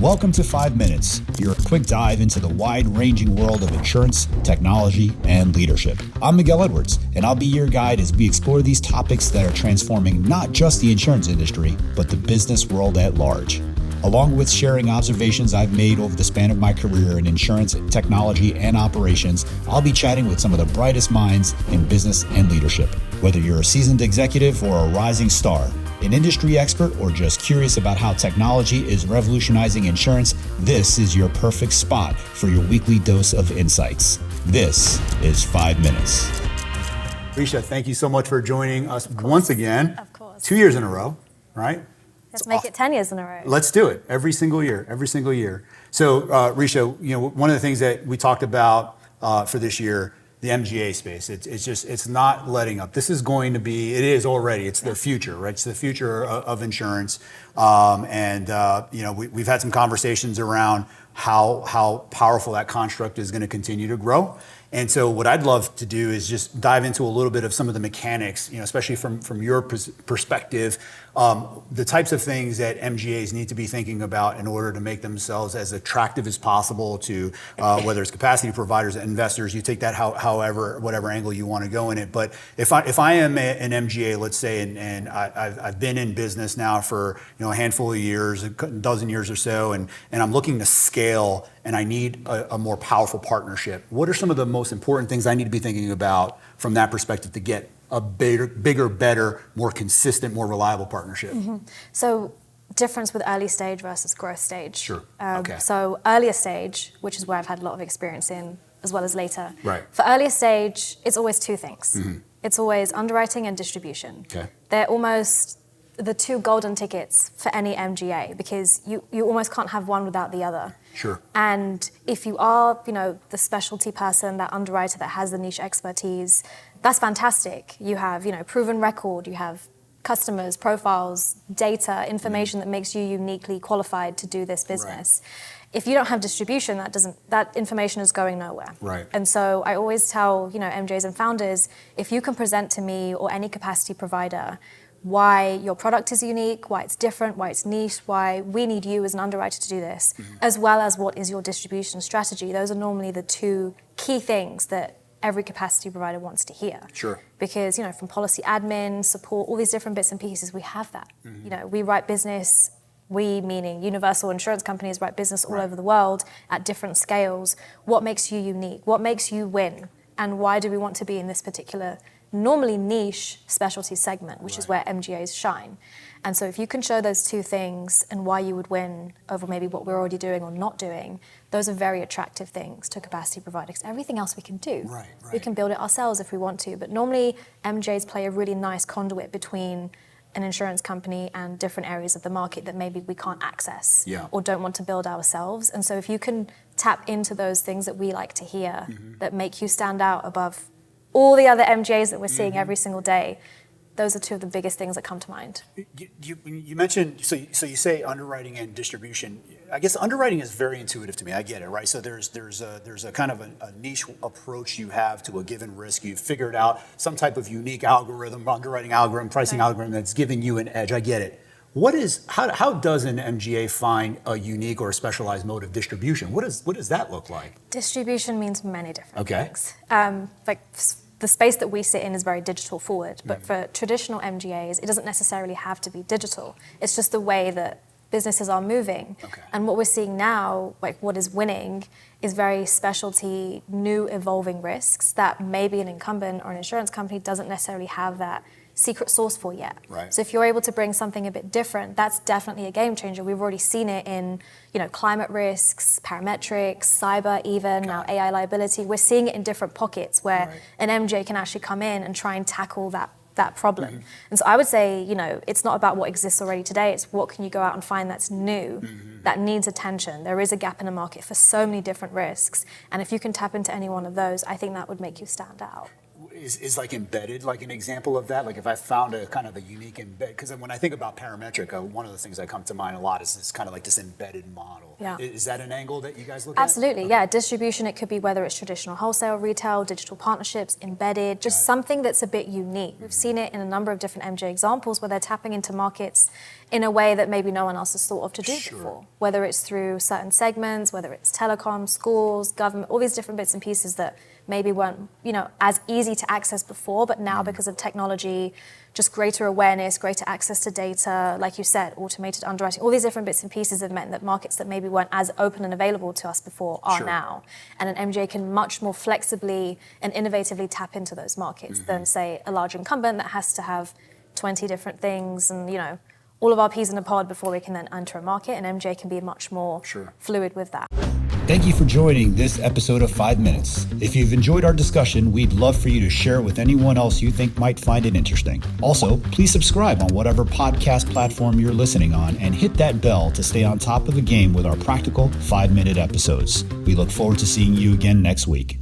Welcome to 5 Minutes, your quick dive into the wide-ranging world of insurance, technology, and leadership. I'm Miguel Edwards, and I'll be your guide as we explore these topics that are transforming not just the insurance industry, but the business world at large. Along with sharing observations I've made over the span of my career in insurance, technology, and operations, I'll be chatting with some of the brightest minds in business and leadership. Whether you're a seasoned executive or a rising star, an industry expert, or just curious about how technology is revolutionizing insurance, this is your perfect spot for your weekly dose of insights. This is 5 Minutes. Risha, thank you so much for joining us once again. Of course. 2 years in a row, right? Let's make it 10 years in a row. Let's do it every single year. So, Risha, one of the things that we talked about for this year, the MGA space, it's not letting up. This is going to be, it is already, it's the future, right? It's the future of insurance. We've had some conversations around how powerful that construct is going to continue to grow. And so what I'd love to do is just dive into a little bit of some of the mechanics, especially from your perspective, the types of things that MGAs need to be thinking about in order to make themselves as attractive as possible to whether it's capacity providers, investors. You take that whatever angle you want to go in it. But if I am an MGA, let's say, and I've been in business now for a handful of years, a dozen years or so, and I'm looking to scale, and I need a more powerful partnership. What are some of the most important things I need to be thinking about from that perspective to get a bigger, better, more consistent, more reliable partnership? Mm-hmm. So difference with early stage versus growth stage. Sure. Okay. So earlier stage, which is where I've had a lot of experience in, as well as later. Right. For earlier stage, it's always two things. Mm-hmm. It's always underwriting and distribution. Okay. They're almost the two golden tickets for any MGA, because you almost can't have one without the other. Sure. And if you are, the specialty person, that underwriter that has the niche expertise, that's fantastic. You have, proven record, you have customers, profiles, data, information that makes you uniquely qualified to do this business. Right. If you don't have distribution, that information is going nowhere. Right. And so I always tell, MJs and founders, if you can present to me or any capacity provider why your product is unique, why it's different, why it's niche, why we need you as an underwriter to do this, as well as what is your distribution strategy. Those are normally the two key things that every capacity provider wants to hear. Sure. Because, from policy admin, support, all these different bits and pieces, we have that. We write business, we meaning universal insurance companies write business all over the world at different scales. What makes you unique? What makes you win? And why do we want to be in this particular normally niche specialty segment, which is where MGAs shine? And so if you can show those two things and why you would win over maybe what we're already doing or not doing, those are very attractive things to capacity providers. Everything else we can do. Right. We can build it ourselves if we want to, but normally MGAs play a really nice conduit between an insurance company and different areas of the market that maybe we can't access or don't want to build ourselves. And so if you can tap into those things that we like to hear that make you stand out above all the other MGAs that we're seeing every single day, those are two of the biggest things that come to mind. You mentioned, so you say underwriting and distribution. I guess underwriting is very intuitive to me. I get it, right? So there's a kind of a niche approach you have to a given risk. You've figured out some type of unique algorithm, underwriting algorithm, pricing algorithm that's giving you an edge. I get it. How does an MGA find a unique or a specialized mode of distribution? What does that look like? Distribution means many different things. The space that we sit in is very digital forward, but for traditional MGAs, it doesn't necessarily have to be digital. It's just the way that businesses are moving. Okay. And what we're seeing now, what is winning, is very specialty, new evolving risks that maybe an incumbent or an insurance company doesn't necessarily have that secret sauce for yet. Right. So if you're able to bring something a bit different, that's definitely a game changer. We've already seen it in, climate risks, parametrics, cyber even, now AI liability. We're seeing it in different pockets where an MJ can actually come in and try and tackle that problem. And so I would say, it's not about what exists already today, it's what can you go out and find that's new, that needs attention. There is a gap in the market for so many different risks. And if you can tap into any one of those, I think that would make you stand out. is like embedded like an example of that? Like if I found a kind of a unique embed, because when I think about parametric, one of the things that come to mind a lot is this kind of like this embedded model. Yeah. Is that an angle that you guys look Absolutely, at? yeah. Distribution, it could be whether it's traditional wholesale, retail, digital partnerships, embedded, just something that's a bit unique. We've seen it in a number of different MJ examples where they're tapping into markets in a way that maybe no one else has thought of to do before. Whether it's through certain segments, whether it's telecom, schools, government, all these different bits and pieces that maybe weren't, as easy to access before, but now because of technology, just greater awareness, greater access to data, like you said, automated underwriting, all these different bits and pieces have meant that markets that maybe weren't as open and available to us before are now. And an MJ can much more flexibly and innovatively tap into those markets than, say, a large incumbent that has to have 20 different things and, all of our peas in a pod before we can then enter a market. And MJ can be much more fluid with that. Thank you for joining this episode of 5 Minutes. If you've enjoyed our discussion, we'd love for you to share it with anyone else you think might find it interesting. Also, please subscribe on whatever podcast platform you're listening on and hit that bell to stay on top of the game with our practical 5-minute episodes. We look forward to seeing you again next week.